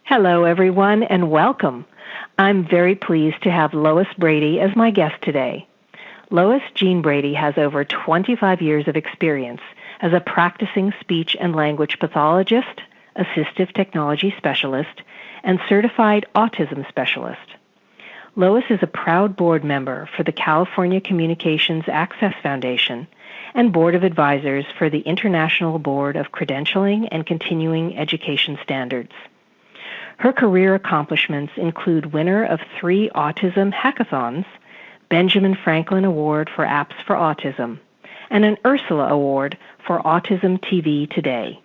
Hello, everyone, and welcome. I'm very pleased to have Lois Brady as my guest today. Lois Jean Brady has over 25 years of experience as a practicing speech and language pathologist, assistive technology specialist, and certified autism specialist. Lois is a proud board member for the California Communications Access Foundation and Board of Advisors for the International Board of Credentialing and Continuing Education Standards. Her career accomplishments include winner of 3 Autism Hackathons, Benjamin Franklin Award for Apps for Autism, and an Ursula Award for Autism TV Today.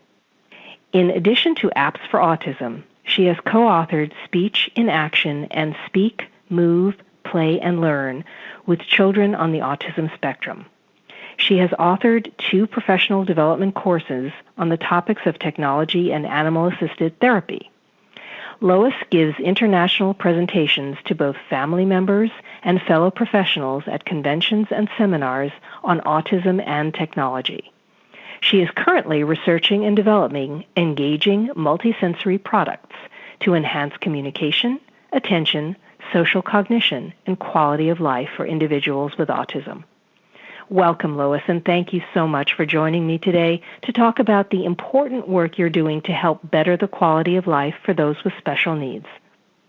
In addition to Apps for Autism, she has co-authored Speech in Action and Speak, Move, Play, and Learn with children on the autism spectrum. She has authored 2 professional development courses on the topics of technology and animal-assisted therapy. Lois gives international presentations to both family members and fellow professionals at conventions and seminars on autism and technology. She is currently researching and developing engaging multisensory products to enhance communication, attention, social cognition, and quality of life for individuals with autism. Welcome, Lois, and thank you so much for joining me today to talk about the important work you're doing to help better the quality of life for those with special needs.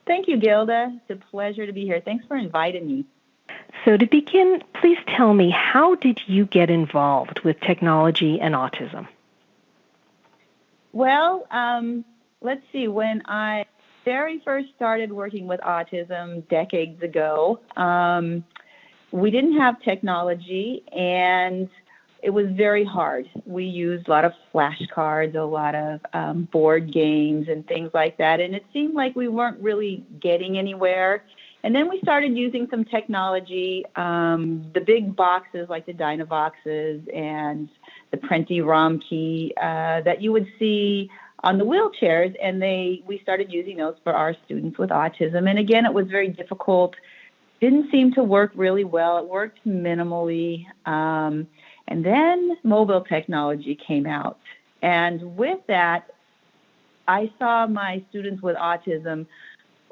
Thank you, Gilda. It's a pleasure to be here. Thanks for inviting me. So to begin, please tell me, how did you get involved with technology and autism? Well, let's see. When I very first started working with autism decades ago, we didn't have technology, and it was very hard. We used a lot of flashcards, a lot of board games and things like that, and it seemed like we weren't really getting anywhere. And then we started using some technology, the big boxes like the Dynavoxes and the Prenti ROM key that you would see on the wheelchairs, and we started using those for our students with autism. And again, it was very difficult. Didn't seem to work really well. It worked minimally. And then mobile technology came out. And with that, I saw my students with autism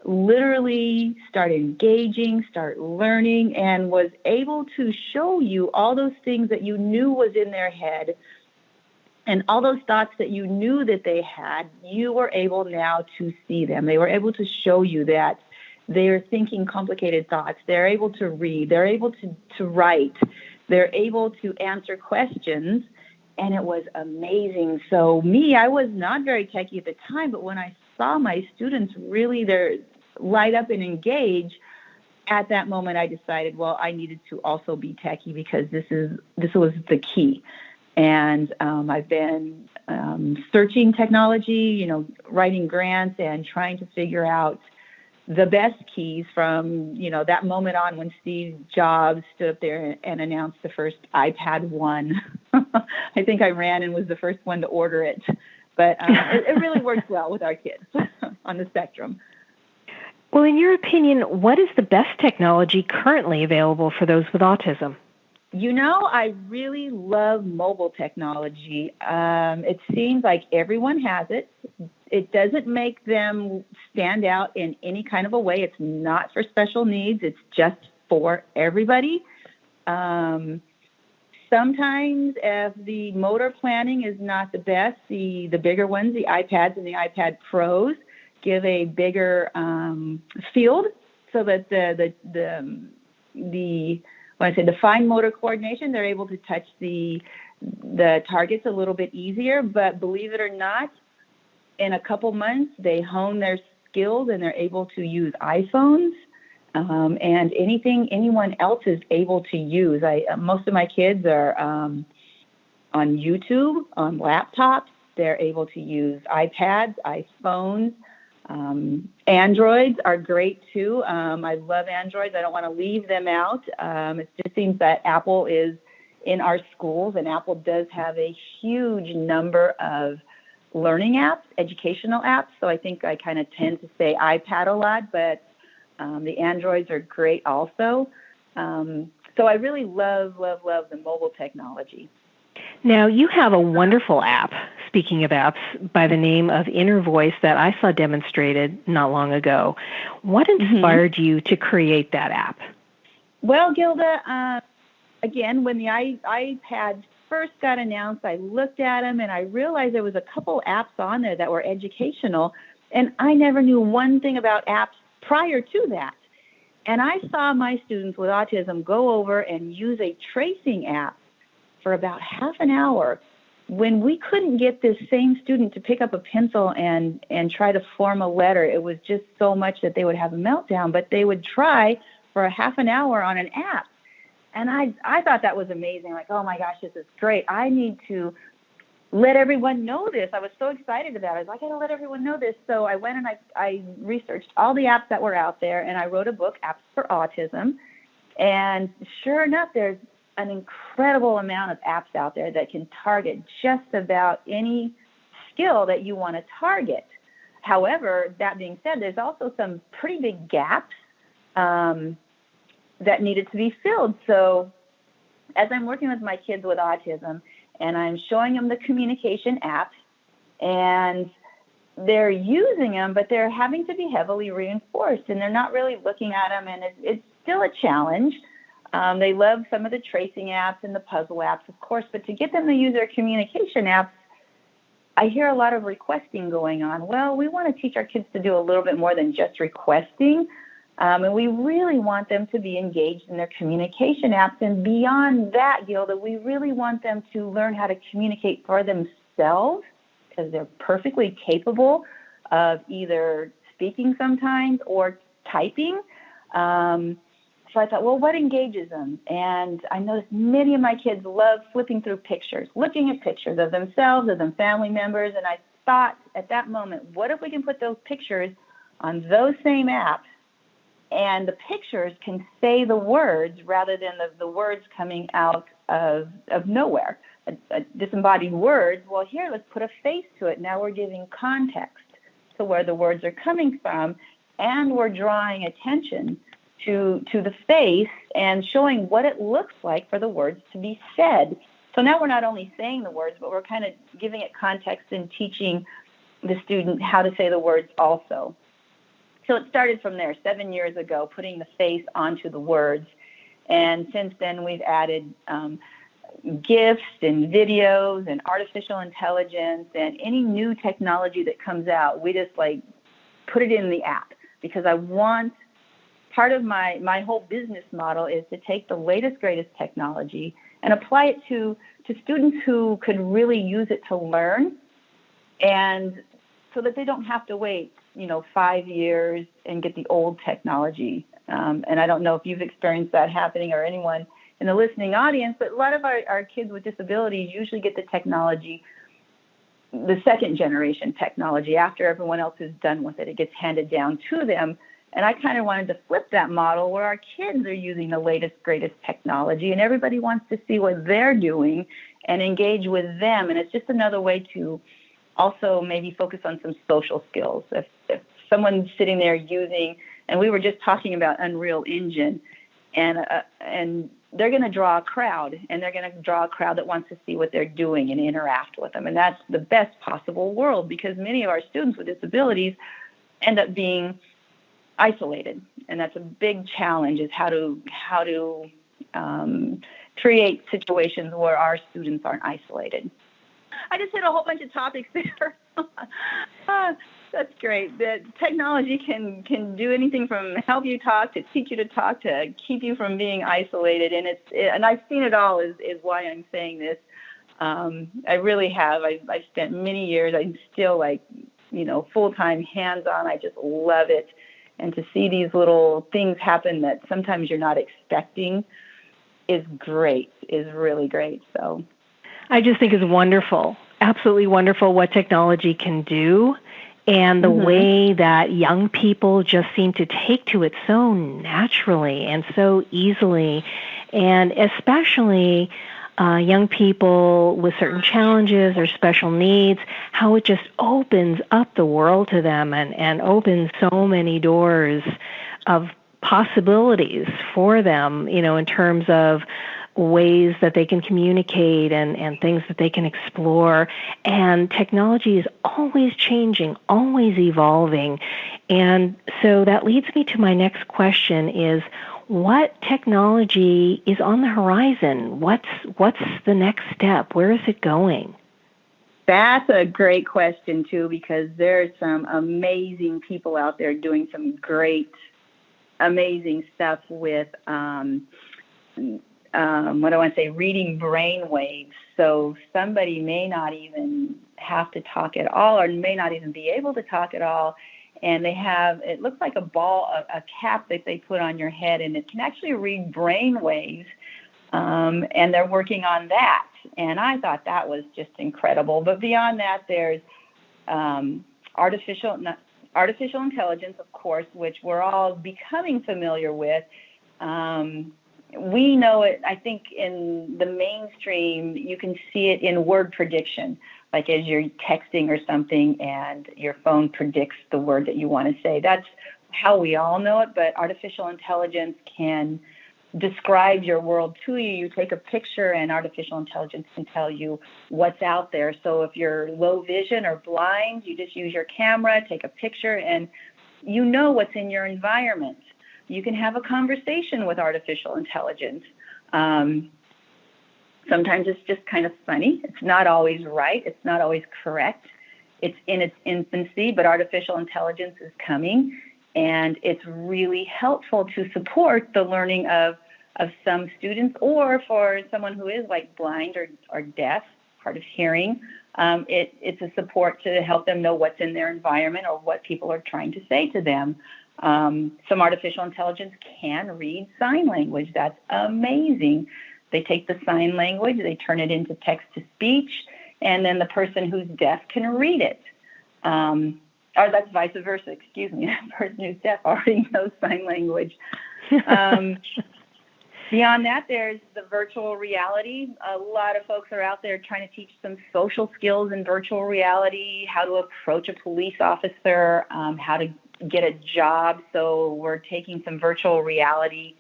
literally start engaging, start learning, and was able to show you all those things that you knew was in their head and all those thoughts that you knew that they had. You were able now to see them. They were able to show you that they're thinking complicated thoughts. They're able to read. They're able to write. They're able to answer questions. And it was amazing. So I was not very techy at the time, but when I saw my students really light up and engage, at that moment I decided, well, I needed to also be techy because this was the key. And I've been searching technology, writing grants and trying to figure out the best keys from, that moment on when Steve Jobs stood up there and announced the first iPad 1. I think I ran and was the first one to order it. But it really works well with our kids on the spectrum. Well, in your opinion, what is the best technology currently available for those with autism? I really love mobile technology. It seems like everyone has it. It doesn't make them stand out in any kind of a way. It's not for special needs. It's just for everybody. Sometimes if the motor planning is not the best, the bigger ones, the iPads and the iPad Pros, give a bigger field so that when I say the fine motor coordination, they're able to touch the targets a little bit easier. But believe it or not, in a couple months, they hone their skills and they're able to use iPhones and anything anyone else is able to use. Most of my kids are on YouTube, on laptops. They're able to use iPads, iPhones. Androids are great too. I love Androids. I don't want to leave them out. It just seems that Apple is in our schools, and Apple does have a huge number of learning apps, educational apps. So I think I kind of tend to say iPad a lot, but the Androids are great also. So I really love the mobile technology. Now, you have a wonderful app speaking of apps, by the name of Inner Voice that I saw demonstrated not long ago. What inspired you to create that app? Well, Gilda, again, when the iPad first got announced, I looked at them and I realized there was a couple apps on there that were educational, and I never knew one thing about apps prior to that. And I saw my students with autism go over and use a tracing app for about half an hour when we couldn't get this same student to pick up a pencil and try to form a letter. It was just so much that they would have a meltdown, but they would try for a half an hour on an app. And I thought that was amazing. Like, oh my gosh, this is great. I need to let everyone know this. I was so excited about it. I was like, I got to let everyone know this. So I went and I researched all the apps that were out there, and I wrote a book, Apps for Autism. And sure enough, there's an incredible amount of apps out there that can target just about any skill that you want to target. However, that being said, there's also some pretty big gaps that needed to be filled. So as I'm working with my kids with autism and I'm showing them the communication apps, and they're using them, but they're having to be heavily reinforced, and they're not really looking at them, and it's still a challenge. They love some of the tracing apps and the puzzle apps, of course, but to get them to use their communication apps, I hear a lot of requesting going on. Well, we want to teach our kids to do a little bit more than just requesting. And we really want them to be engaged in their communication apps. And beyond that, Gilda, we really want them to learn how to communicate for themselves, because they're perfectly capable of either speaking sometimes or typing. So I thought, well, what engages them? And I noticed many of my kids love flipping through pictures, looking at pictures of themselves, of them family members. And I thought at that moment, what if we can put those pictures on those same apps, and the pictures can say the words rather than the words coming out of nowhere, disembodied words. Well, here, let's put a face to it. Now we're giving context to where the words are coming from, and we're drawing attention to the face and showing what it looks like for the words to be said. So now we're not only saying the words, but we're kind of giving it context and teaching the student how to say the words also. So it started from there 7 years ago, putting the face onto the words. And since then, we've added GIFs and videos and artificial intelligence and any new technology that comes out. We just put it in the app, because I want, part of my whole business model is to take the latest, greatest technology and apply it to students who could really use it to learn, and so that they don't have to wait 5 years and get the old technology. And I don't know if you've experienced that happening, or anyone in the listening audience, but a lot of our kids with disabilities usually get the technology, the second generation technology, after everyone else is done with it. It gets handed down to them. And I kind of wanted to flip that model where our kids are using the latest, greatest technology, and everybody wants to see what they're doing and engage with them. And it's just another way to also maybe focus on some social skills. If someone's sitting there using, and we were just talking about Unreal Engine, and they're going to draw a crowd, and they're going to draw a crowd that wants to see what they're doing and interact with them. And that's the best possible world, because many of our students with disabilities end up being isolated, and that's a big challenge, is how to create situations where our students aren't isolated. I just hit a whole bunch of topics there. That's great. The technology can do anything from help you talk, to teach you to talk, to keep you from being isolated. And I've seen it all, is why I'm saying this. I really have. I've spent many years. I'm still full-time hands-on. I just love it. And to see these little things happen that sometimes you're not expecting is great, is really great. So I just think it's wonderful, absolutely wonderful what technology can do, and the way that young people just seem to take to it so naturally and so easily, and especially young people with certain challenges or special needs, how it just opens up the world to them and opens so many doors of possibilities for them, in terms of ways that they can communicate and things that they can explore. And technology is always changing, always evolving. And so that leads me to my next question is, what technology is on the horizon? What's the next step? Where is it going? That's a great question, too, because there's some amazing people out there doing some great, amazing stuff with, reading brain waves. So somebody may not even have to talk at all or may not even be able to talk at all. And they have, it looks like a ball, a cap that they put on your head, and it can actually read brain waves. And they're working on that. And I thought that was just incredible. But beyond that, there's artificial intelligence, of course, which we're all becoming familiar with. We know it, I think, in the mainstream, you can see it in word prediction, like as you're texting or something and your phone predicts the word that you want to say. That's how we all know it, but artificial intelligence can describe your world to you. You take a picture and artificial intelligence can tell you what's out there. So if you're low vision or blind, you just use your camera, take a picture, and you know what's in your environment. You can have a conversation with artificial intelligence. Sometimes it's just kind of funny. It's not always right. It's not always correct. It's in its infancy, but artificial intelligence is coming. And it's really helpful to support the learning of some students, or for someone who is like blind or deaf, hard of hearing. It's a support to help them know what's in their environment or what people are trying to say to them. Some artificial intelligence can read sign language. That's amazing. They take the sign language, they turn it into text-to-speech, and then the person who's deaf can read it. Or that's vice versa, excuse me. The person who's deaf already knows sign language. Beyond that, there's the virtual reality. A lot of folks are out there trying to teach some social skills in virtual reality, how to approach a police officer, how to get a job. So we're taking some virtual reality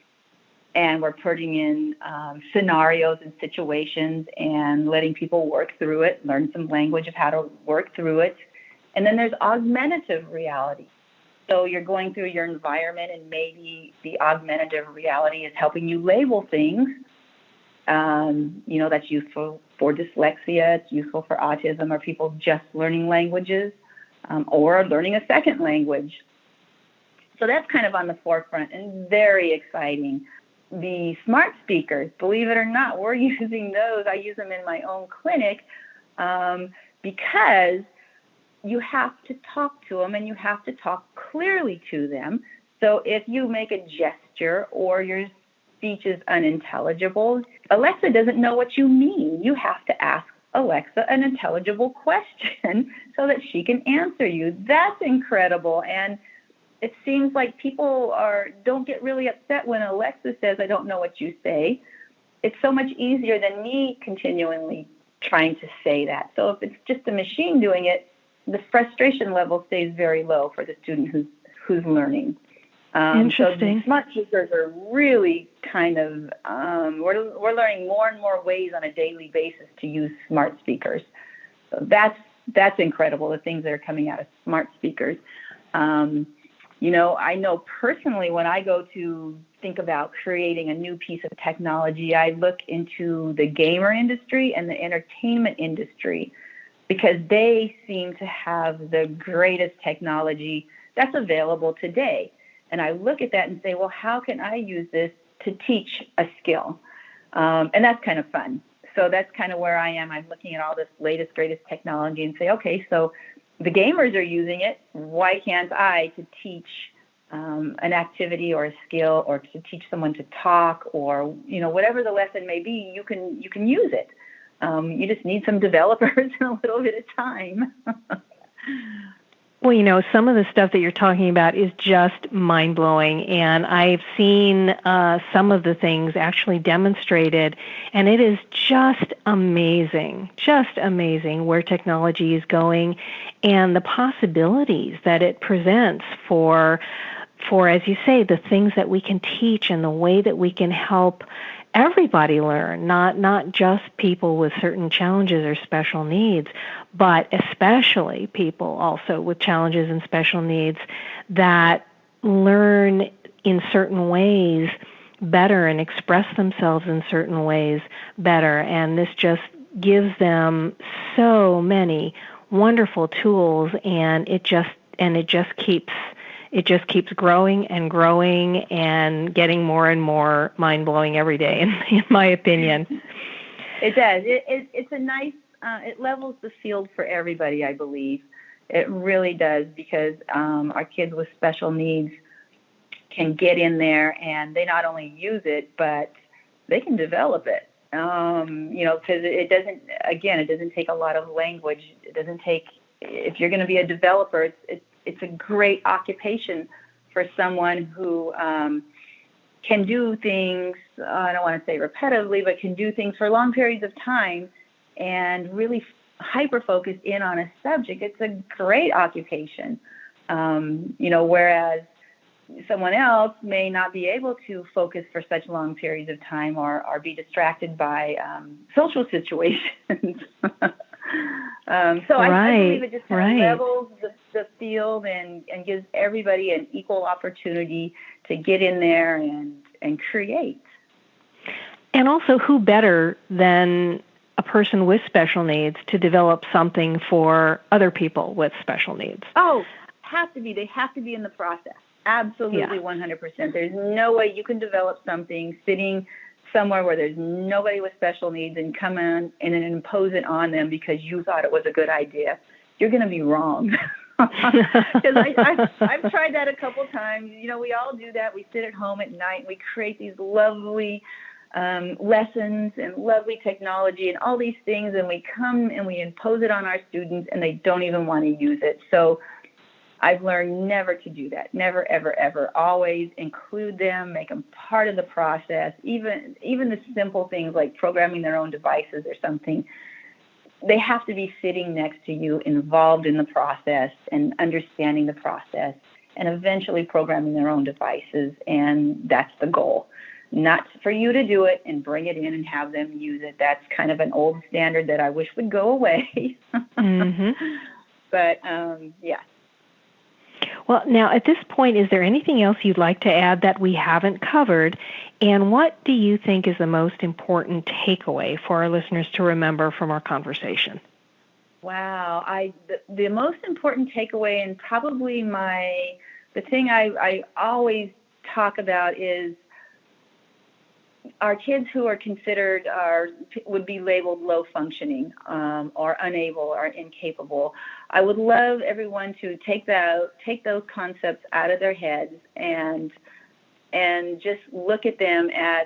and we're putting in scenarios and situations and letting people work through it, learn some language of how to work through it. And then there's augmentative reality. So you're going through your environment and maybe the augmentative reality is helping you label things. That's useful for dyslexia, it's useful for autism, or people just learning languages, or learning a second language. So that's kind of on the forefront and very exciting. The smart speakers, believe it or not, we're using those. I use them in my own clinic because you have to talk to them and you have to talk clearly to them. So if you make a gesture or your speech is unintelligible, Alexa doesn't know what you mean. You have to ask Alexa an intelligible question so that she can answer you. That's incredible. And it seems like people don't get really upset when Alexa says, I don't know what you say. It's so much easier than me continually trying to say that. So if it's just a machine doing it, the frustration level stays very low for the student who's learning. Interesting. So smart speakers are really kind of, we're learning more and more ways on a daily basis to use smart speakers. So that's incredible, the things that are coming out of smart speakers. I know personally when I go to think about creating a new piece of technology, I look into the gamer industry and the entertainment industry, because they seem to have the greatest technology that's available today. And I look at that and say, well, how can I use this to teach a skill? And that's kind of fun. So that's kind of where I am. I'm looking at all this latest, greatest technology and say, okay, so the gamers are using it. Why can't I to teach an activity or a skill, or to teach someone to talk, or, whatever the lesson may be, you can use it. You just need some developers and a little bit of time. Well, some of the stuff that you're talking about is just mind-blowing, and I've seen some of the things actually demonstrated, and it is just amazing where technology is going and the possibilities that it presents for, as you say, the things that we can teach and the way that we can help everybody learn, not just people with certain challenges or special needs, but especially people also with challenges and special needs that learn in certain ways better and express themselves in certain ways better. And this just gives them so many wonderful tools, and it just keeps growing and growing and getting more and more mind-blowing every day, in my opinion. It does. It's a nice, it levels the field for everybody, I believe. It really does, because our kids with special needs can get in there and they not only use it, but they can develop it. Because it doesn't take a lot of language. It doesn't take, if you're going to be a developer, it's a great occupation for someone who can do things, I don't want to say repetitively, but can do things for long periods of time and really hyper-focus in on a subject. It's a great occupation, whereas someone else may not be able to focus for such long periods of time or be distracted by social situations. I believe it just kind of levels the field and gives everybody an equal opportunity to get in there and create. And also, who better than a person with special needs to develop something for other people with special needs? Oh, have to be. They have to be in the process. Absolutely, yeah. 100%. There's no way you can develop something sitting somewhere where there's nobody with special needs and come in and impose it on them because you thought it was a good idea. You're going to be wrong. Because I've tried that a couple times. We all do that. We sit at home at night and we create these lovely lessons and lovely technology and all these things, and we come and we impose it on our students and they don't even want to use it. So I've learned never to do that. Never, ever, ever. Always include them, make them part of the process. Even the simple things like programming their own devices or something, they have to be sitting next to you, involved in the process and understanding the process and eventually programming their own devices. And that's the goal. Not for you to do it and bring it in and have them use it. That's kind of an old standard that I wish would go away. Mm-hmm. But, yeah. Well, now at this point, is there anything else you'd like to add that we haven't covered? And what do you think is the most important takeaway for our listeners to remember from our conversation? Wow. The most important takeaway, and probably the thing I always talk about, is our kids who are considered would be labeled low functioning or unable or incapable. I would love everyone to take those concepts out of their heads and just look at them as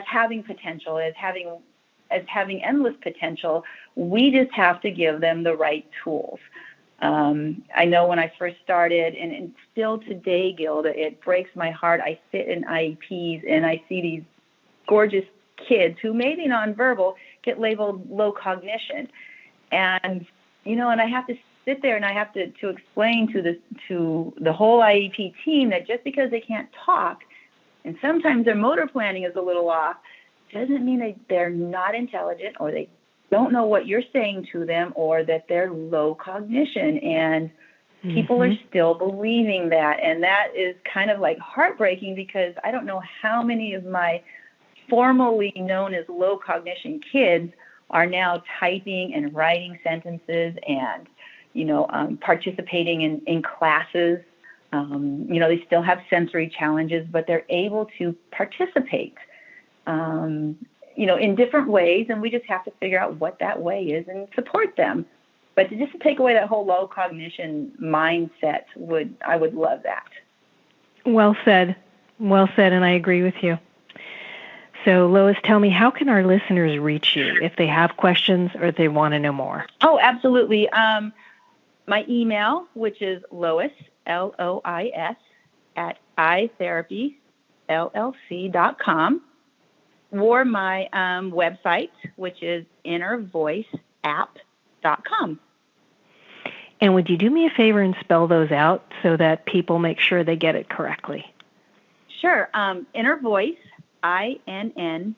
having potential, as having endless potential. We just have to give them the right tools. I know when I first started, and still today, Gilda, it breaks my heart. I sit in IEPs and I see these gorgeous kids who may be nonverbal get labeled low cognition. And, and I have to sit there and I have to explain to the whole IEP team that just because they can't talk, and sometimes their motor planning is a little off, doesn't mean they're not intelligent or they don't know what you're saying to them or that they're low cognition. And people are still believing that. And that is kind of like heartbreaking, because I don't know how many of my formerly known as low cognition kids are now typing and writing sentences and, participating in classes. They still have sensory challenges, but they're able to participate in different ways, and we just have to figure out what that way is and support them. But to just take away that whole low cognition mindset, I would love that. Well said, and I agree with you. So, Lois, tell me, how can our listeners reach you if they have questions or if they want to know more? Oh, absolutely. My email, which is Lois, Lois, at itherapyllc.com. or my website, which is innervoiceapp.com. And would you do me a favor and spell those out so that people make sure they get it correctly? Sure. Inner Voice, INNERVOICEAPP,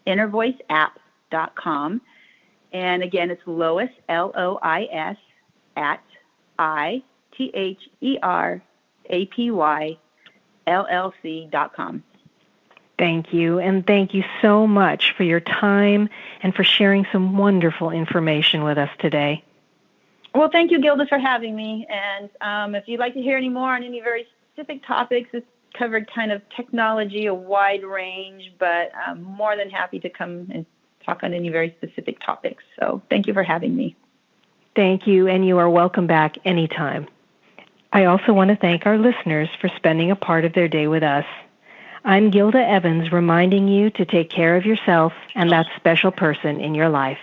innervoiceapp.com. And again, it's Lois, Lois, at ITHERAPYLLC.com. Thank you, and thank you so much for your time and for sharing some wonderful information with us today. Well, thank you, Gilda, for having me. And if you'd like to hear any more on any very specific topics, it's covered kind of technology, a wide range, but I'm more than happy to come and talk on any very specific topics. So thank you for having me. Thank you, and you are welcome back anytime. I also want to thank our listeners for spending a part of their day with us. I'm Gilda Evans, reminding you to take care of yourself and that special person in your life.